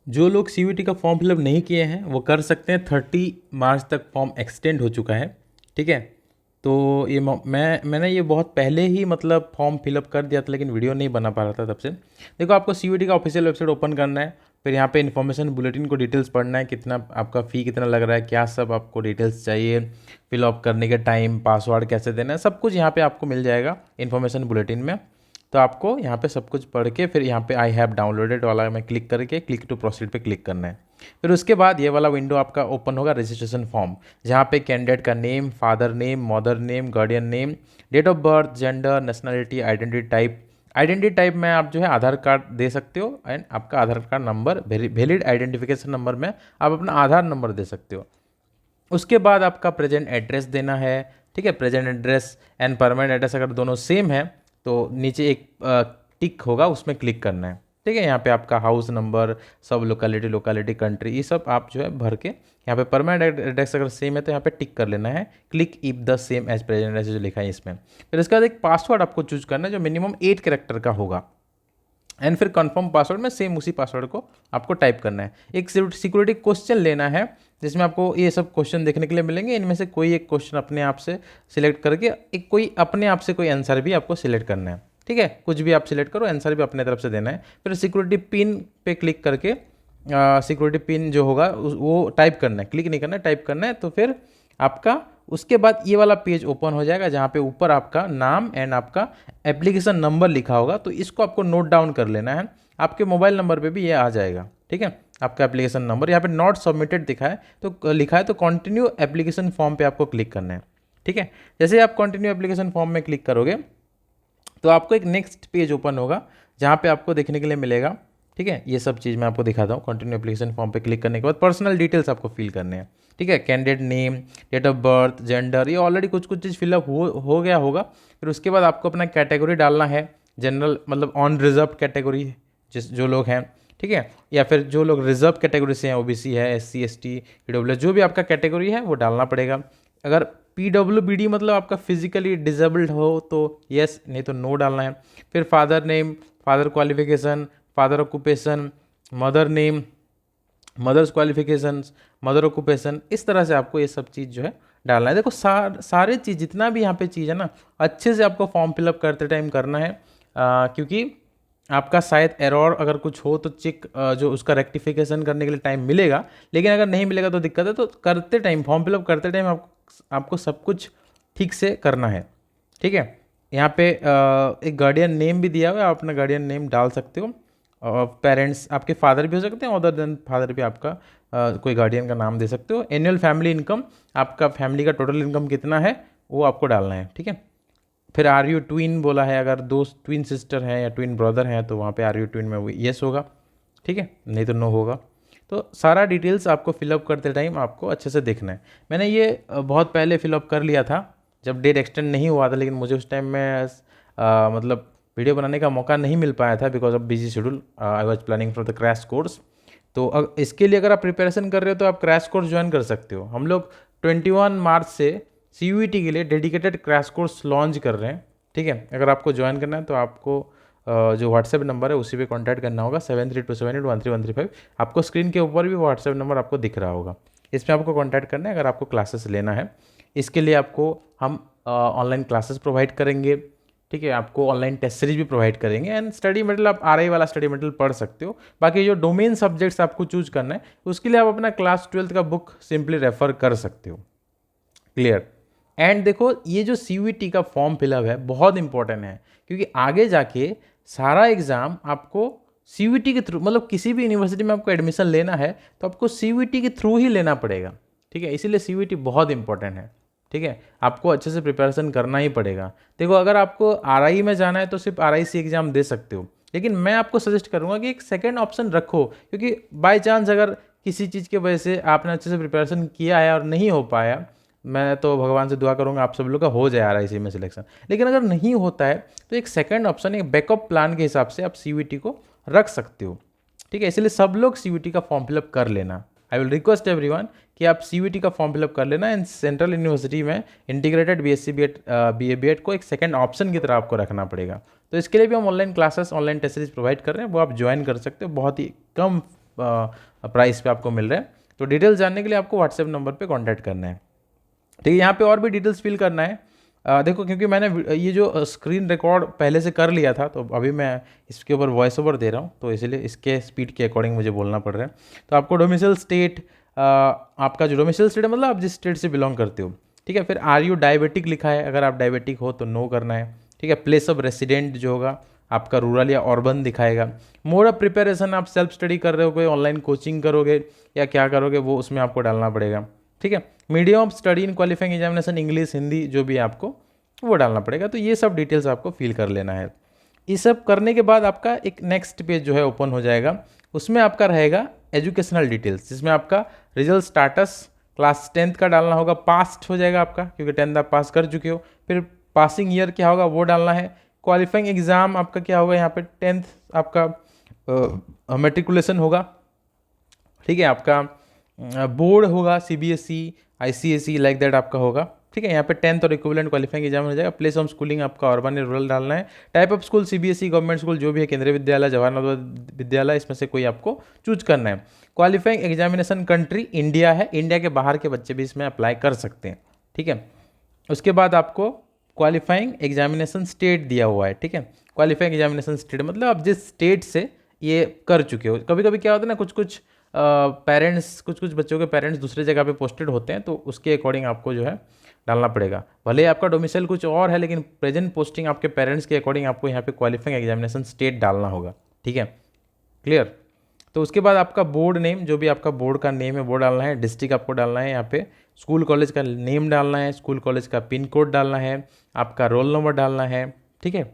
जो लोग सीयूईटी का फॉर्म फिलअप नहीं किए हैं वो कर सकते हैं। 30 मार्च तक फॉर्म एक्सटेंड हो चुका है, ठीक है। तो ये मैंने ये बहुत पहले ही मतलब फॉर्म फिलअप कर दिया था, लेकिन वीडियो नहीं बना पा रहा था तब से। देखो, आपको सीयूईटी का ऑफिशियल वेबसाइट ओपन करना है, फिर यहाँ पे इन्फॉर्मेशन बुलेटिन को डिटेल्स पढ़ना है, कितना आपका फ़ी कितना लग रहा है, क्या सब आपको डिटेल्स चाहिए, फिलअप करने के टाइम, पासवर्ड कैसे देना है, सब कुछ यहाँ पे आपको मिल जाएगा इन्फॉर्मेशन बुलेटिन में। तो आपको यहाँ पे सब कुछ पढ़ के फिर यहाँ पे आई हैव डाउनलोडेड वाला में क्लिक करके क्लिक टू प्रोसीड पे क्लिक करना है। फिर उसके बाद ये वाला विंडो आपका ओपन होगा, रजिस्ट्रेशन फॉर्म, जहाँ पे कैंडिडेट का name, father name, mother name, guardian name, date of birth, gender, nationality, identity type में आप जो है आधार कार्ड दे सकते हो, एंड आपका Aadhaar card number, valid identification number में आप अपना आधार नंबर दे सकते हो। उसके बाद आपका प्रेजेंट एड्रेस देना है, ठीक है। Present address and permanent address अगर दोनों सेम है तो नीचे एक टिक होगा, उसमें क्लिक करना है, ठीक है। यहाँ पे आपका हाउस नंबर, सब लोकेलिटी कंट्री, ये सब आप जो है भर के यहाँ पे परमानेंट एड्रेस अगर सेम है तो यहाँ पे टिक कर लेना है, click if the same as present address जो लिखा है इसमें। फिर इसके बाद एक पासवर्ड आपको चूज करना है जो मिनिमम 8 कैरेक्टर का होगा, एंड फिर कंफर्म पासवर्ड में सेम उसी पासवर्ड को आपको टाइप करना है। एक सिक्योरिटी क्वेश्चन लेना है जिसमें आपको ये सब क्वेश्चन देखने के लिए मिलेंगे, इनमें से कोई एक क्वेश्चन अपने आप से सिलेक्ट करके एक कोई अपने आप से कोई आंसर भी आपको सिलेक्ट करना है, ठीक है। कुछ भी आप सिलेक्ट करो, आंसर भी अपने तरफ से देना है। फिर सिक्योरिटी पिन पे क्लिक करके सिक्योरिटी पिन जो होगा वो टाइप करना है, क्लिक नहीं करना है, टाइप करना है। तो फिर आपका उसके बाद ये वाला पेज ओपन हो जाएगा जहाँ पे ऊपर आपका नाम एंड आपका एप्लीकेशन नंबर लिखा होगा, तो इसको आपको नोट डाउन कर लेना है। आपके मोबाइल नंबर पे भी ये आ जाएगा, ठीक है। आपका एप्लीकेशन नंबर यहाँ पे नॉट सबमिटेड दिखा है तो लिखा है तो कंटिन्यू एप्लीकेशन फॉर्म पे आपको क्लिक करना है, ठीक है। जैसे आप कंटिन्यू एप्लीकेशन फॉर्म में क्लिक करोगे तो आपको एक नेक्स्ट पेज ओपन होगा जहाँ पे आपको देखने के लिए मिलेगा, ठीक है। ये सब चीज़ मैं आपको दिखाता हूँ। कंटिन्यू एप्लीकेशन फॉर्म पे क्लिक करने के बाद पर्सनल डिटेल्स आपको फिल करने हैं, ठीक है। Candidate name, date of birth, gender, ये ऑलरेडी कुछ कुछ चीज़ फिलअप हो गया होगा। फिर उसके बाद आपको अपना कैटेगरी डालना है, जनरल मतलब ऑन रिजर्व कैटेगरी जो लोग हैं, ठीक है, या फिर जो लोग रिजर्व कैटेगरी से हैं, ओबीसी है, एससी एसटी, ईडब्ल्यूएस, जो भी आपका कैटेगरी है वो डालना पड़ेगा। अगर पीडब्ल्यूबीडी मतलब आपका फिजिकली डिजेबल्ड हो तो यस, नहीं तो नो डालना है। फिर father name, father qualification, father occupation, mother name, mother's qualifications, mother occupation, इस तरह से आपको ये सब चीज़ जो है डालना है। देखो सारे चीज़ जितना भी यहाँ पे चीज़ है ना, अच्छे से आपको फॉर्म फिलअप करते टाइम करना है, क्योंकि आपका शायद एरर अगर कुछ हो तो चेक जो उसका रेक्टिफिकेशन करने के लिए टाइम मिलेगा, लेकिन अगर नहीं मिलेगा तो दिक्कत है। तो करते टाइम, फॉर्म फिलअप करते टाइम आपको सब कुछ ठीक से करना है, ठीक है। यहाँ पे एक गार्डियन नेम भी दिया हुआ है, आप अपना गार्डियन नेम डाल सकते हो। पेरेंट्स आपके फादर भी हो सकते हैं, अदर देन फादर भी आपका कोई गार्डियन का नाम दे सकते हो। एनुअल फैमिली इनकम, आपका फैमिली का टोटल इनकम कितना है वो आपको डालना है, ठीक है। फिर आर यू ट्विन बोला है, अगर दो ट्विन सिस्टर हैं या ट्विन ब्रदर हैं तो वहाँ पे आर यू ट्विन में येस होगा, ठीक है, नहीं तो नो होगा। तो सारा डिटेल्स आपको फिलअप करते टाइम आपको अच्छे से देखना है। मैंने ये बहुत पहले फिलअप कर लिया था जब डेट एक्सटेंड नहीं हुआ था, लेकिन मुझे उस टाइम में मतलब वीडियो बनाने का मौका नहीं मिल पाया था because of busy schedule. I was planning for the crash course. तो इसके लिए अगर आप प्रिपरेशन कर रहे हो तो आप क्रैश कोर्स ज्वाइन कर सकते हो। हम लोग 21 मार्च से सीयूईटी के लिए डेडिकेटेड क्रैश कोर्स लॉन्च कर रहे हैं, ठीक है। अगर आपको ज्वाइन करना है तो आपको जो व्हाट्सएप नंबर है उसी पे कांटेक्ट करना होगा, 7327813135। आपको स्क्रीन के ऊपर भी व्हाट्सएप नंबर आपको दिख रहा होगा, इसमें आपको कांटेक्ट करना है अगर आपको क्लासेस लेना है। इसके लिए आपको हम ऑनलाइन क्लासेस प्रोवाइड करेंगे, ठीक है। आपको ऑनलाइन टेस्ट सीरीज भी प्रोवाइड करेंगे, एंड स्टडी मटेरियल आप आरआई वाला स्टडी मटेरियल पढ़ सकते हो। बाकी जो डोमेन सब्जेक्ट्स आपको चूज करना है उसके लिए आप अपना क्लास 12th का बुक सिंपली रेफर कर सकते हो। क्लियर। एंड देखो, ये जो सीयूईटी का फॉर्म फिलअप है बहुत इंपॉर्टेंट है, क्योंकि आगे जाके सारा एग्जाम आपको सीयूईटी के थ्रू, मतलब किसी भी यूनिवर्सिटी में आपको एडमिशन लेना है तो आपको सीयूईटी के थ्रू ही लेना पड़ेगा, ठीक है। इसीलिए सीयूईटी बहुत इंपॉर्टेंट है, ठीक है। आपको अच्छे से प्रिपरेशन करना ही पड़ेगा। देखो, अगर आपको आरआई में जाना है तो सिर्फ आरआईसी एग्जाम दे सकते हो, लेकिन मैं आपको सजेस्ट करूंगा कि एक सेकेंड ऑप्शन रखो, क्योंकि बाय चांस अगर किसी चीज़ की वजह से आपने अच्छे से प्रिपरेशन किया है और नहीं हो पाया, मैं तो भगवान से दुआ करूंगा आप सब लोग का हो जाए आरआईसी में सिलेक्शन, लेकिन अगर नहीं होता है तो एक सेकंड ऑप्शन, एक बैकअप प्लान के हिसाब से आप सीयूईटी को रख सकते हो, ठीक है। इसलिए सब लोग सीयूईटी का फॉर्म फिलअप कर लेना। आई विल रिक्वेस्ट एवरीवन कि आप सीयूईटी का फॉर्म फिलअप कर लेना, एंड सेंट्रल यूनिवर्सिटी में इंटीग्रेटेड बीएससी बीएड बीए को एक सेकंड ऑप्शन की तरह आपको रखना पड़ेगा। तो इसके लिए भी हम online classes, online test series provide कर रहे हैं, वो आप ज्वाइन कर सकते हो बहुत ही कम प्राइस पे आपको मिल रहा है। तो डिटेल्स जानने के लिए आपको व्हाट्सएप नंबर पे कांटेक्ट करना है, ठीक है। यहाँ पे और भी डिटेल्स फिल करना है। देखो, क्योंकि मैंने ये जो स्क्रीन रिकॉर्ड पहले से कर लिया था, तो अभी मैं इसके ऊपर वॉइस ओवर दे रहा हूँ, तो इसलिए इसके स्पीड के अकॉर्डिंग मुझे बोलना पड़ रहा है। तो आपको डोमिसाइल स्टेट, आपका जो डोमिसाइल स्टेट है मतलब आप जिस स्टेट से बिलोंग करते हो, ठीक है। फिर आर यू डायबिटिक लिखा है, अगर आप डायबिटिक हो तो नो करना है, ठीक है। प्लेस ऑफ रेसिडेंट जो होगा आपका रूरल या अर्बन दिखाएगा। मोड ऑफ प्रिपरेशन, आप सेल्फ स्टडी कर रहे हो, कोई ऑनलाइन कोचिंग करोगे या क्या करोगे, वो उसमें आपको डालना पड़ेगा, ठीक है। Medium of study in qualifying examination, English, Hindi, जो भी आपको वो डालना पड़ेगा। तो ये सब डिटेल्स आपको फिल कर लेना है। ये सब करने के बाद आपका एक नेक्स्ट पेज जो है ओपन हो जाएगा, उसमें आपका रहेगा एजुकेशनल डिटेल्स, जिसमें आपका रिजल्ट स्टाटस, क्लास 10th का डालना होगा, पास्ट हो जाएगा आपका क्योंकि 10th आप पास कर चुके हो। फिर पासिंग ईयर क्या होगा वो डालना है। क्वालिफाइंग एग्ज़ाम आपका क्या होगा, यहाँ पे 10th आपका मेट्रिकुलेशन होगा, ठीक है। आपका बोर्ड होगा CBSE, ICSE लाइक दैट आपका होगा, ठीक है। यहाँ पे 10th और इक्विवेलेंट क्वालिफाइंग एग्जाम हो जाएगा। प्लेस ऑफ स्कूलिंग आपका अर्बन या रूरल डालना है। Type of school CBSE, government school जो भी है, केंद्रीय विद्यालय, जवाहर नवोदय विद्यालय, इसमें से कोई आपको चूज करना है। क्वालिफाइंग एग्जामिनेशन कंट्री इंडिया है, इंडिया के बाहर के बच्चे भी इसमें अप्लाई कर सकते हैं, ठीक है। उसके बाद आपको क्वालिफाइंग एग्जामिनेशन स्टेट दिया हुआ है, ठीक है। क्वालिफाइंग एग्जामिनेशन स्टेट मतलब आप जिस स्टेट से ये कर चुके हो। कभी कभी क्या होता है ना, कुछ पेरेंट्स, कुछ बच्चों के पेरेंट्स दूसरे जगह पे पोस्टेड होते हैं, तो उसके अकॉर्डिंग आपको जो है डालना पड़ेगा। भले ही आपका डोमिसाइल कुछ और है, लेकिन प्रेजेंट पोस्टिंग आपके पेरेंट्स के अकॉर्डिंग आपको यहाँ पे क्वालिफाइंग एग्जामिनेशन स्टेट डालना होगा, ठीक है। क्लियर। तो उसके बाद आपका बोर्ड नेम, जो भी आपका बोर्ड का नेम है वो डालना है। डिस्ट्रिक्ट आपको डालना है, यहाँ पे स्कूल कॉलेज का नेम डालना है, स्कूल कॉलेज का पिन कोड डालना है, आपका रोल नंबर डालना है, ठीक है।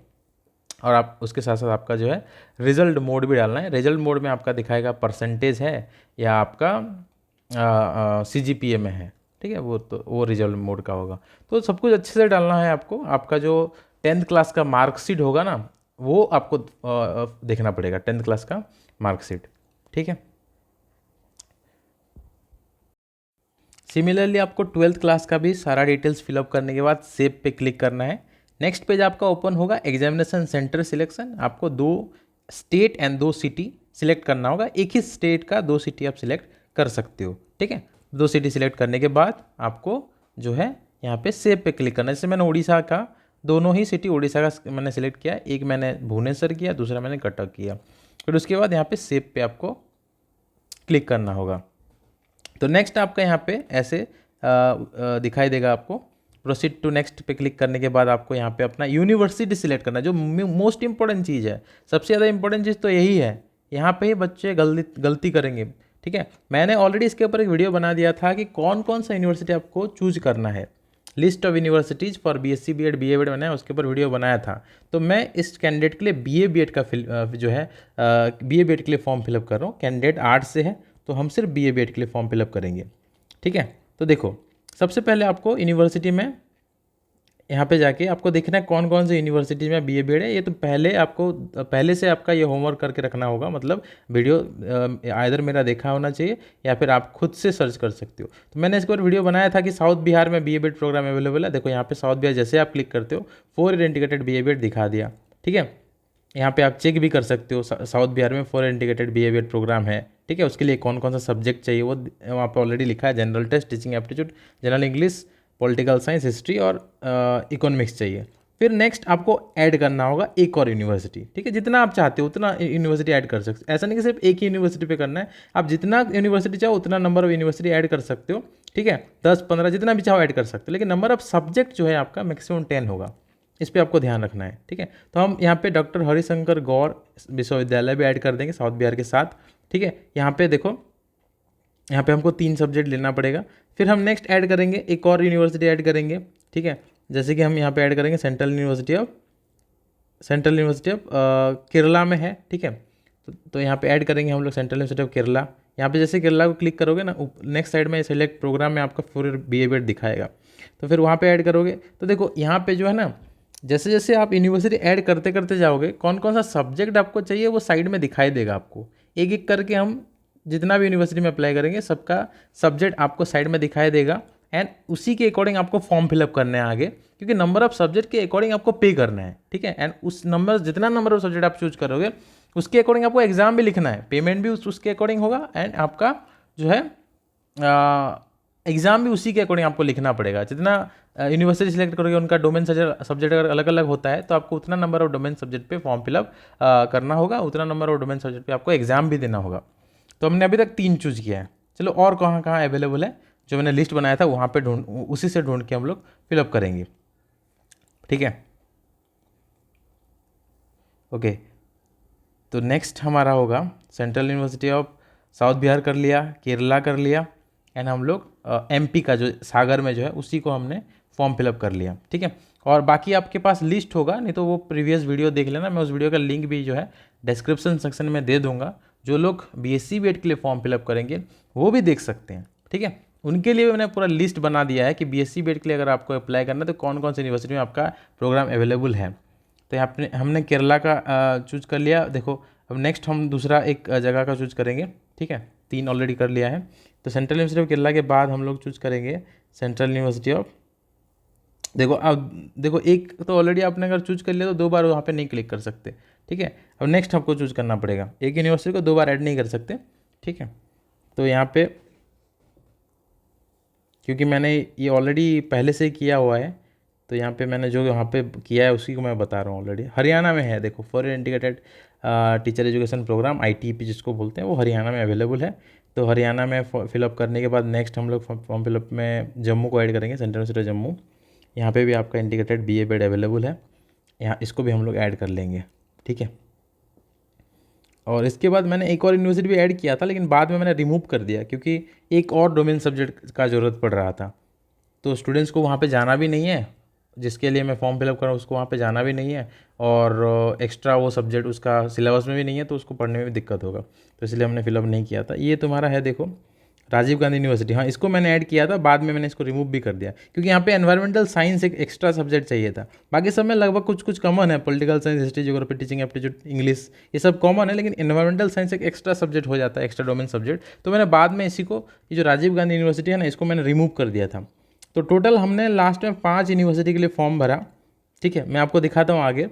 और आप उसके साथ साथ आपका जो है रिजल्ट मोड भी डालना है। रिजल्ट मोड में आपका दिखाएगा परसेंटेज है या आपका CGPA में है, ठीक है। वो रिजल्ट मोड का होगा। तो सब कुछ अच्छे से डालना है आपको। आपका जो 10th क्लास का मार्कशीट होगा ना, वो आपको देखना पड़ेगा, 10th क्लास का मार्कशीट, ठीक है। सिमिलरली आपको 12th क्लास का भी सारा डिटेल्स फिलअप करने के बाद सेव पे क्लिक करना है। नेक्स्ट पेज आपका ओपन होगा, एग्जामिनेशन सेंटर सिलेक्शन। आपको 2 स्टेट एंड 2 सिटी सिलेक्ट करना होगा। एक ही स्टेट का 2 सिटी आप सिलेक्ट कर सकते हो, ठीक है। 2 सिटी सिलेक्ट करने के बाद आपको जो है यहाँ पे सेव पे क्लिक करना है। जैसे मैंने उड़ीसा का, दोनों ही सिटी उड़ीसा का मैंने सिलेक्ट किया, एक मैंने भुवनेश्वर किया, दूसरा मैंने कटक किया। फिर उसके बाद यहाँ पे सेव पे आपको क्लिक करना होगा। तो नेक्स्ट आपका यहाँ पे ऐसे दिखाई देगा आपको। प्रोसीड टू नेक्स्ट पे क्लिक करने के बाद आपको यहाँ पे अपना यूनिवर्सिटी सिलेक्ट करना है, जो मोस्ट इंपॉर्टेंट चीज़ है। सबसे ज़्यादा इंपॉर्टेंट चीज़ तो यही है, यहाँ पे ही बच्चे गलती करेंगे, ठीक है। मैंने ऑलरेडी इसके ऊपर एक वीडियो बना दिया था कि कौन कौन सा यूनिवर्सिटी आपको चूज करना है। List of universities for BSc BEd BA BEd मैंने उसके ऊपर वीडियो बनाया था। तो मैं इस कैंडिडेट के लिए BA BEd का जो है BA BEd के लिए फॉर्म फिलअप कर रहा हूँ। कैंडिडेट आर्ट्स से है तो हम सिर्फ BA BEd के लिए फॉर्म फिलअप करेंगे, ठीक है। तो देखो, सबसे पहले आपको यूनिवर्सिटी में यहाँ पे जाके आपको देखना है कौन कौन से यूनिवर्सिटी में BA BEd है। ये तो पहले से आपका ये होमवर्क करके रखना होगा, मतलब वीडियो आइदर मेरा देखा होना चाहिए या फिर आप खुद से सर्च कर सकते हो। तो मैंने इसके ऊपर वीडियो बनाया था कि साउथ बिहार में BA BEd प्रोग्राम अवेलेबल है। देखो यहाँ पे साउथ बिहार जैसे आप क्लिक करते हो 4 ईयर इंटीग्रेटेड BA BEd दिखा दिया, ठीक है। यहाँ पे आप चेक भी कर सकते हो साउथ बिहार में 4 इंटीग्रेटेड BA BEd प्रोग्राम है, ठीक है। उसके लिए कौन कौन सा सब्जेक्ट चाहिए वो वहाँ पे ऑलरेडी लिखा है। General test, teaching aptitude, general English, political science, history और इकोनॉमिक्स चाहिए। फिर नेक्स्ट आपको ऐड करना होगा एक और यूनिवर्सिटी, ठीक है। जितना आप चाहते हो उतना यूनिवर्सिटी ऐड कर सकते हो। ऐसा नहीं कि सिर्फ एक ही यूनिवर्सिटी पे करना है, आप जितना यूनिवर्सिटी चाहो उतना नंबर ऑफ यूनिवर्सिटी ऐड कर सकते हो, ठीक है। 10, 15 जितना भी चाहो ऐड कर सकते हो, लेकिन नंबर ऑफ सब्जेक्ट जो है आपका मैक्सिमम 10 होगा। इस पर आपको ध्यान रखना है, ठीक है। तो हम यहाँ पे डॉक्टर हरिशंकर गौर विश्वविद्यालय भी ऐड कर देंगे साउथ बिहार के साथ, ठीक है। यहाँ पे देखो, यहाँ पे हमको 3 सब्जेक्ट लेना पड़ेगा। फिर हम नेक्स्ट ऐड करेंगे एक और यूनिवर्सिटी ऐड करेंगे, ठीक है। जैसे कि हम यहाँ पे ऐड करेंगे सेंट्रल यूनिवर्सिटी ऑफ केरला में है, ठीक है। तो यहाँ पे ऐड करेंगे हम लोग सेंट्रल यूनिवर्सिटी ऑफ केरला। यहाँ पे जैसे केरला को क्लिक करोगे ना, नेक्स्ट साइड में सेलेक्ट प्रोग्राम में आपका पूरे BA BEd दिखाएगा, तो फिर वहाँ पे ऐड करोगे। तो देखो यहाँ पे जो है ना, जैसे जैसे आप यूनिवर्सिटी ऐड करते करते जाओगे, कौन कौन सा सब्जेक्ट आपको चाहिए वो साइड में दिखाई देगा आपको। एक एक करके हम जितना भी यूनिवर्सिटी में अप्लाई करेंगे सबका सब्जेक्ट आपको साइड में दिखाई देगा, एंड उसी के अकॉर्डिंग आपको फॉर्म फिलअप करना है आगे, क्योंकि नंबर ऑफ सब्जेक्ट के अकॉर्डिंग आपको पे करना है, ठीक है। एंड उस जितना नंबर ऑफ सब्जेक्ट आप चूज करोगे उसके अकॉर्डिंग आपको एग्ज़ाम भी लिखना है, पेमेंट भी उसके अकॉर्डिंग होगा, एंड आपका जो है एग्ज़ाम भी उसी के अकॉर्डिंग आपको लिखना पड़ेगा। जितना यूनिवर्सिटी सिलेक्ट करोगे उनका डोमेन सब्जेक्ट अगर अलग अलग होता है तो आपको उतना नंबर ऑफ डोमेन सब्जेक्ट पे फॉर्म फिलअप करना होगा, उतना नंबर ऑफ डोमेन सब्जेक्ट पे आपको एग्ज़ाम भी देना होगा। तो हमने अभी तक 3 चूज़ किया है। चलो और कहाँ कहाँ अवेलेबल है, जो मैंने लिस्ट बनाया था वहाँ पे उसी से ढूंढ के हम लोग फिलअप करेंगे, ठीक है। ओके, तो नेक्स्ट हमारा होगा central university of south Bihar कर लिया, केरला कर लिया, एंड हम लोग एमपी का जो सागर में जो है उसी को हमने फॉर्म फिलअप कर लिया, ठीक है। और बाकी आपके पास लिस्ट होगा, नहीं तो वो प्रीवियस वीडियो देख लेना, मैं उस वीडियो का लिंक भी जो है डिस्क्रिप्शन सेक्शन में दे दूंगा। जो लोग बीएससी बीएड के लिए फॉर्म फिलअप करेंगे वो भी देख सकते हैं, ठीक है। उनके लिए मैंने पूरा लिस्ट बना दिया है कि बीएससी बीएड के लिए अगर आपको अप्लाई करना है तो कौन कौन सी यूनिवर्सिटी में आपका प्रोग्राम अवेलेबल है। तो यहाँ पे हमने केरला का चूज कर लिया। देखो अब नेक्स्ट हम दूसरा एक जगह का चूज करेंगे, ठीक है। 3 ऑलरेडी कर लिया है। तो सेंट्रल यूनिवर्सिटी ऑफ केरला के बाद हम लोग चूज करेंगे सेंट्रल यूनिवर्सिटी ऑफ, देखो अब देखो एक तो ऑलरेडी आपने अगर चूज कर लिया तो 2 बार वहाँ पे नहीं क्लिक कर सकते, ठीक है। अब नेक्स्ट आपको चूज करना पड़ेगा, एक यूनिवर्सिटी को 2 बार ऐड नहीं कर सकते, ठीक है। तो यहाँ पे क्योंकि मैंने ये ऑलरेडी पहले से ही किया हुआ है, तो यहाँ पे मैंने जो यहाँ पे किया है उसी को मैं बता रहा हूँ। ऑलरेडी हरियाणा में है, देखो foreign integrated teacher education programme ITP जिसको बोलते हैं, वो हरियाणा में अवेलेबल है। तो हरियाणा में फिलअप करने के बाद नेक्स्ट हम लोग फॉर्म फिलअप में जम्मू को ऐड करेंगे, सेंट्रल यूनिवर्सिटी जम्मू। यहाँ पे भी आपका इंटीग्रेटेड BA बेड अवेलेबल है, यहाँ इसको भी हम लोग ऐड कर लेंगे, ठीक है। और इसके बाद मैंने एक और यूनिवर्सिटी भी ऐड किया था, लेकिन बाद में मैंने रिमूव कर दिया क्योंकि एक और डोमेन सब्जेक्ट का ज़रूरत पड़ रहा था। तो स्टूडेंट्स को वहाँ पे जाना भी नहीं है, जिसके लिए मैं फॉर्म फिलअप कर रहा हूँ उसको वहाँ पे जाना भी नहीं है, और एक्स्ट्रा वो सब्जेक्ट उसका सिलेबस में भी नहीं है, तो उसको पढ़ने में भी दिक्कत होगा। तो इसलिए हमने फिलअप नहीं किया था। ये तुम्हारा है, देखो राजीव गांधी यूनिवर्सिटी, हाँ इसको मैंने ऐड किया था, बाद में मैंने इसको रिमूव भी कर दिया क्योंकि यहाँ पे एनवायरमेंटल साइंस एक एक्स्ट्रा सब्जेक्ट चाहिए था। बाकी सब में लगभग कुछ कुछ कॉमन है, political science, history, geography, teaching aptitude, English, ये सब कॉमन है, लेकिन एनवायरमेंटल साइंस एक एक्स्ट्रा सब्जेक्ट हो जाता है, एक्स्ट्रा डोमेन सब्जेक्ट। तो मैंने बाद में इसी को, ये जो राजीव गांधी यूनिवर्सिटी है ना, इसको मैंने रिमूव कर दिया था। तो टोटल हमने लास्ट में 5 यूनिवर्सिटी के लिए फॉर्म भरा, ठीक है। मैं आपको दिखाता हूँ आगे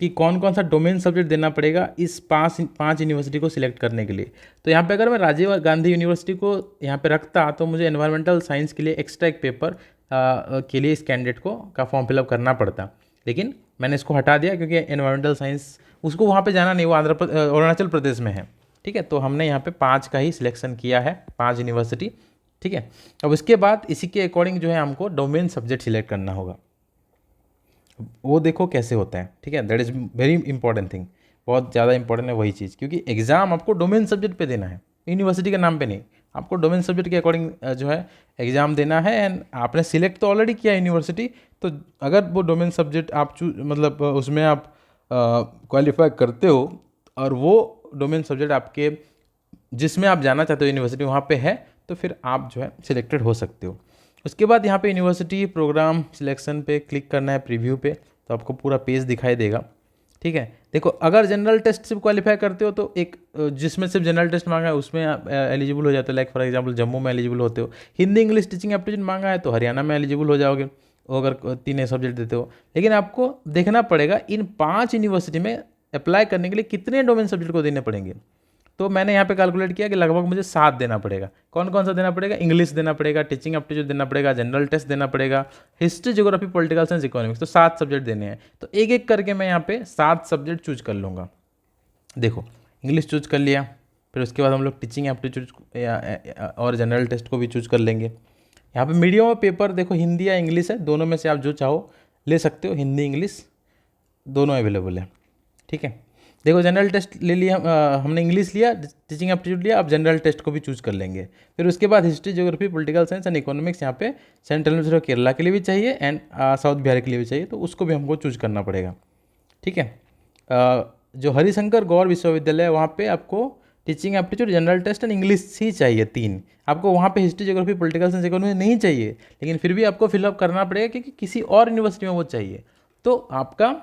कि कौन कौन सा डोमेन सब्जेक्ट देना पड़ेगा इस 5 यूनिवर्सिटी को सिलेक्ट करने के लिए। तो यहाँ पे अगर मैं राजीव गांधी यूनिवर्सिटी को यहाँ पे रखता तो मुझे एनवायरमेंटल साइंस के लिए एक्स्ट्रा एक पेपर के लिए इस कैंडिडेट को का फॉर्म फिलअप करना पड़ता, लेकिन मैंने इसको हटा दिया क्योंकि एनवायरमेंटल साइंस उसको वहाँ पे जाना नहीं, वो अरुणाचल प्रदेश में है, ठीक है। तो हमने यहाँ पे 5 का ही सिलेक्शन किया है, 5 यूनिवर्सिटी, ठीक है। अब इसके बाद इसी के अकॉर्डिंग जो है हमको डोमेन सब्जेक्ट सिलेक्ट करना होगा, वो देखो कैसे होता है, ठीक है। That is very important thing, बहुत ज़्यादा इंपॉर्टेंट है वही चीज़, क्योंकि एग्ज़ाम आपको डोमेन सब्जेक्ट पे देना है, यूनिवर्सिटी के नाम पे नहीं। आपको डोमेन सब्जेक्ट के अकॉर्डिंग जो है एग्ज़ाम देना है, एंड आपने सिलेक्ट तो ऑलरेडी किया यूनिवर्सिटी, तो अगर वो डोमेन सब्जेक्ट आप मतलब उसमें आप क्वालिफाई करते हो और वो डोमेन सब्जेक्ट आपके जिसमें आप जाना चाहते हो यूनिवर्सिटी वहाँ पे है, तो फिर आप जो है सिलेक्टेड हो सकते हो। उसके बाद यहाँ पे यूनिवर्सिटी प्रोग्राम सिलेक्शन पे क्लिक करना है, प्रीव्यू पे, तो आपको पूरा पेज दिखाई देगा, ठीक है। देखो अगर जनरल टेस्ट से क्वालिफाई करते हो तो एक जिसमें सिर्फ जनरल टेस्ट मांगा है उसमें आप एलिजिबल हो जाते हो, लाइक फॉर एग्जांपल जम्मू में एलिजिबल होते हो। हिंदी इंग्लिश टीचिंग एप्टीट्यूड मांगा है तो हरियाणा में एलिजिबल हो जाओगे अगर 3 सब्जेक्ट देते हो। लेकिन आपको देखना पड़ेगा इन 5 यूनिवर्सिटी में अप्लाई करने के लिए कितने डोमेन सब्जेक्ट को देने पड़ेंगे। तो मैंने यहाँ पे कैलकुलेट किया कि लगभग मुझे 7 देना पड़ेगा। कौन कौन सा देना पड़ेगा? इंग्लिश देना पड़ेगा, टीचिंग एप्टीट्यूड देना पड़ेगा, जनरल टेस्ट देना पड़ेगा, history, geography, political science, economics, तो 7 सब्जेक्ट देने हैं। तो एक एक करके मैं यहाँ पे 7 सब्जेक्ट चूज कर लूँगा। देखो इंग्लिश चूज कर लिया, फिर उसके बाद हम लोग टीचिंग एप्टीट्यूड और जनरल टेस्ट को भी चूज कर लेंगे। यहाँ पे मीडियम ऑफ पेपर देखो हिंदी या इंग्लिश है, दोनों में से आप जो चाहो ले सकते हो, हिंदी इंग्लिश दोनों अवेलेबल है, ठीक है। देखो जनरल टेस्ट ले लिया, हमने इंग्लिश लिया, टीचिंग एप्टीट्यूड लिया, अब जनरल टेस्ट को भी चूज कर लेंगे। फिर उसके बाद history, geography, political science and economics यहाँ पे सेंट्रल यूनिवर्सिटी ऑफ केरला के लिए भी चाहिए एंड साउथ बिहार के लिए भी चाहिए, तो उसको भी हमको चूज करना पड़ेगा, ठीक है। जो हरिशंकर गौर विश्वविद्यालय है वहाँ पे आपको teaching aptitude, general test and English ही चाहिए 3। आपको वहाँ पे history, geography, political science, economics नहीं चाहिए, लेकिन फिर भी आपको फिलअप करना पड़ेगा क्योंकि किसी और यूनिवर्सिटी में वो चाहिए। तो आपका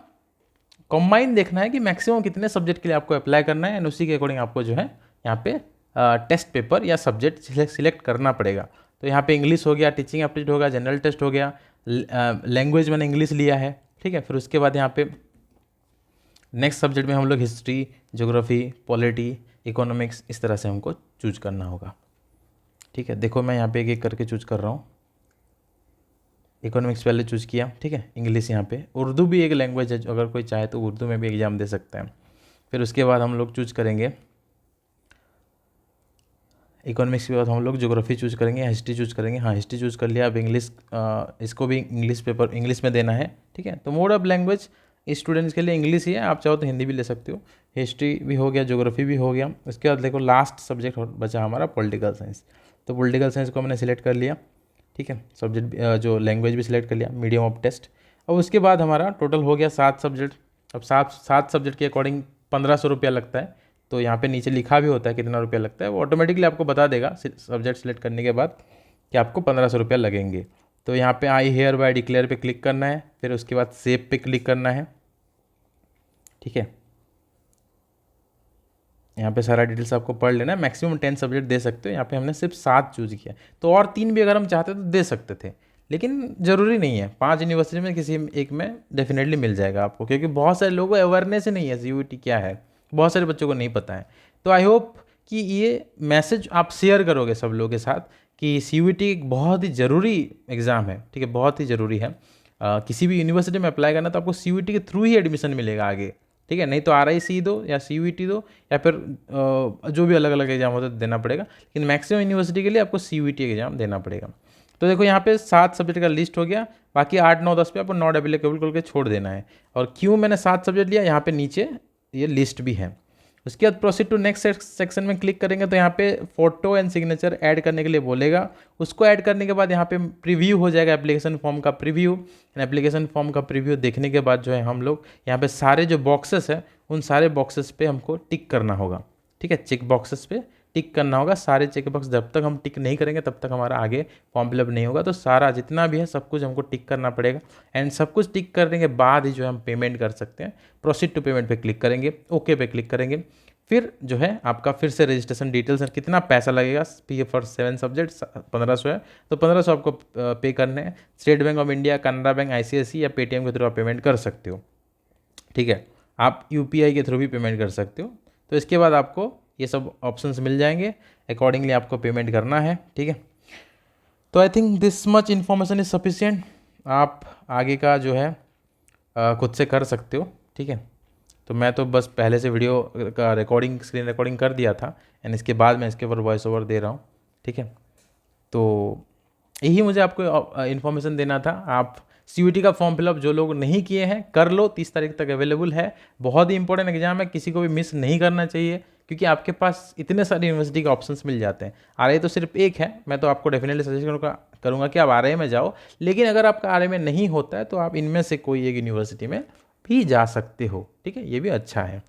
कंबाइन देखना है कि मैक्सिमम कितने सब्जेक्ट के लिए आपको अप्लाई करना है एंड उसी के अकॉर्डिंग आपको जो है यहाँ पे टेस्ट पेपर या सब्जेक्ट सिलेक्ट करना पड़ेगा। तो यहाँ पे इंग्लिश हो गया, टीचिंग एप्टीट्यूड हो गया, जनरल टेस्ट हो गया, लैंग्वेज मैंने इंग्लिश लिया है, ठीक है। फिर उसके बाद यहाँ पे नेक्स्ट सब्जेक्ट में हम लोग हिस्ट्री, ज्योग्राफी, पॉलिटी, इकोनॉमिक्स, इस तरह से हमको चूज करना होगा। ठीक है, देखो मैं यहाँ पे एक एक करके चूज कर रहा हूँ। इकोनॉमिक्स पहले चूज़ किया, ठीक है। इंग्लिश यहाँ पे, उर्दू भी एक लैंग्वेज है, अगर कोई चाहे तो उर्दू में भी एग्ज़ाम दे सकते हैं। फिर उसके बाद हम लोग चूज़ करेंगे इकोनॉमिक्स के बाद हम लोग ज्योग्राफी चूज़ करेंगे, हिस्ट्री चूज़ करेंगे। हाँ, हिस्ट्री चूज़ कर लिया। अब इंग्लिश, इसको भी इंग्लिश पेपर इंग्लिश में देना है, ठीक है। तो मोड ऑफ लैंग्वेज स्टूडेंट्स के लिए इंग्लिश ही है, आप चाहो तो हिंदी भी ले सकते हो। हिस्ट्री भी हो गया, ज्योग्राफी भी हो गया। उसके बाद देखो लास्ट सब्जेक्ट बचा हमारा पॉलिटिकल साइंस। तो पॉलिटिकल साइंस को हमने सिलेक्ट कर लिया, ठीक है। सब्जेक्ट जो लैंग्वेज भी सिलेक्ट कर लिया, मीडियम ऑफ टेस्ट। अब उसके बाद हमारा टोटल हो गया 7 सब्जेक्ट। अब सात सब्जेक्ट के अकॉर्डिंग 1500 रुपया लगता है। तो यहाँ पे नीचे लिखा भी होता है कितना रुपया लगता है, वो ऑटोमेटिकली आपको बता देगा सब्जेक्ट सेलेक्ट करने के बाद कि आपको 1500 रुपया लगेंगे। तो यहाँ पे आई हेयर बाय डिक्लेयर पे क्लिक करना है, फिर उसके बाद सेव पे क्लिक करना है, ठीक है। यहाँ पे सारा डिटेल्स आपको पढ़ लेना है। मैक्सिमम 10 सब्जेक्ट दे सकते हो, यहाँ पे हमने सिर्फ 7 चूज़ किया। तो और 3 भी अगर हम चाहते तो दे सकते थे, लेकिन ज़रूरी नहीं है। 5 यूनिवर्सिटी में किसी एक में डेफिनेटली मिल जाएगा आपको, क्योंकि बहुत सारे लोगों को अवेयरनेस ही नहीं है CUET क्या है, बहुत सारे बच्चों को नहीं पता है। तो आई होप कि ये मैसेज आप शेयर करोगे सब लोगों के साथ कि CUET एक बहुत ही ज़रूरी एग्ज़ाम है, ठीक है, बहुत ही ज़रूरी है। किसी भी यूनिवर्सिटी में अप्लाई करना तो आपको CUET के थ्रू ही एडमिशन मिलेगा आगे, ठीक है। नहीं तो RIC दो या CUET दो या फिर जो भी अलग अलग एग्जाम होता है देना पड़ेगा, लेकिन मैक्सिमम यूनिवर्सिटी के लिए आपको CUET एग्जाम देना पड़ेगा। तो देखो यहाँ पे 7 सब्जेक्ट का लिस्ट हो गया, बाकी 8, 9, 10 पे आपको नॉट एप्लीकेबल करके छोड़ देना है। और क्यों मैंने 7 सब्जेक्ट लिया, यहाँ पे नीचे ये लिस्ट भी है। उसके बाद प्रोसीड टू नेक्स्ट सेक्शन में क्लिक करेंगे तो यहाँ पे फोटो एंड सिग्नेचर ऐड करने के लिए बोलेगा। उसको ऐड करने के बाद यहाँ पे प्रीव्यू हो जाएगा, एप्लीकेशन फॉर्म का प्रीव्यू। एप्लीकेशन फॉर्म का प्रीव्यू देखने के बाद जो है हम लोग यहाँ पे सारे जो बॉक्सेस है उन सारे बॉक्सेस पे हमको टिक करना होगा, ठीक है। चेक बॉक्सेस पे टिक करना होगा। सारे चेक बॉक्स जब तक हम टिक नहीं करेंगे तब तक हमारा आगे फॉर्म फिलअप नहीं होगा। तो सारा जितना भी है सब कुछ हमको टिक करना पड़ेगा। एंड सब कुछ टिक करने के बाद ही जो है हम पेमेंट कर सकते हैं। प्रोसीड टू पेमेंट पे क्लिक करेंगे, ओके पे क्लिक करेंगे। फिर जो है आपका फिर से रजिस्ट्रेशन डिटेल्स है, कितना पैसा लगेगा। PF फॉर 7 सब्जेक्ट 1500 है, तो 1500 आपको पे करने हैं। State bank of India, Canada bank, ICICI या पेटीएम के थ्रू आप पेमेंट कर सकते हो, ठीक है। आप UPI के थ्रू भी पेमेंट कर सकते हो। तो इसके बाद आपको ये सब ऑप्शंस मिल जाएंगे, अकॉर्डिंगली आपको पेमेंट करना है, ठीक है। तो I think this much information is sufficient. आप आगे का जो है खुद से कर सकते हो, ठीक है। तो मैं तो बस पहले से वीडियो का रिकॉर्डिंग, स्क्रीन रिकॉर्डिंग कर दिया था, एंड इसके बाद मैं इसके ऊपर वॉइस ओवर दे रहा हूँ, ठीक है। तो यही मुझे आपको इन्फॉर्मेशन देना था। आप CUET का फॉर्म फिलअप जो लोग नहीं किए हैं कर लो, 30 तारीख तक अवेलेबल है। बहुत ही इंपॉर्टेंट एग्जाम है, किसी को भी मिस नहीं करना चाहिए, क्योंकि आपके पास इतने सारे यूनिवर्सिटी के ऑप्शंस मिल जाते हैं। RA तो सिर्फ एक है, मैं तो आपको डेफिनेटली सजेस्ट करूँगा कि आप RA में जाओ। लेकिन अगर आपका RA में नहीं होता है तो आप इनमें से कोई एक यूनिवर्सिटी में भी जा सकते हो, ठीक है, ये भी अच्छा है,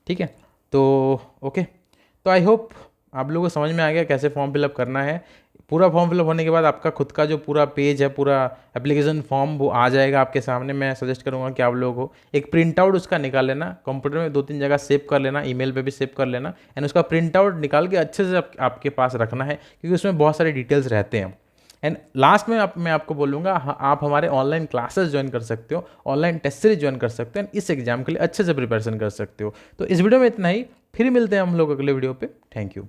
ठीक है। तो ओके, तो आई होप आप लोगों को समझ में आ गया कैसे फॉर्म फिलअप करना है। पूरा फॉर्म फिलअप होने के बाद आपका खुद का जो पूरा पेज है, पूरा एप्लीकेशन फॉर्म वो आ जाएगा आपके सामने। मैं सजेस्ट करूंगा कि आप लोगों को एक प्रिंट आउट उसका निकाल लेना, कंप्यूटर में 2-3 जगह सेव कर लेना, ईमेल पे भी सेव कर लेना, एंड उसका प्रिंट आउट निकाल के अच्छे से आपके पास रखना है, क्योंकि उसमें बहुत सारे डिटेल्स रहते हैं। एंड लास्ट में मैं आपको बोलूँगा, आप हमारे ऑनलाइन क्लासेस ज्वाइन कर सकते हो, ऑनलाइन टेस्ट सीरीज ज्वाइन कर सकते हैं, इस एग्जाम के लिए अच्छे से प्रिपरेशन कर सकते हो। तो इस वीडियो में इतना ही, फिर मिलते हैं हम लोग अगले वीडियो पे। Thank you.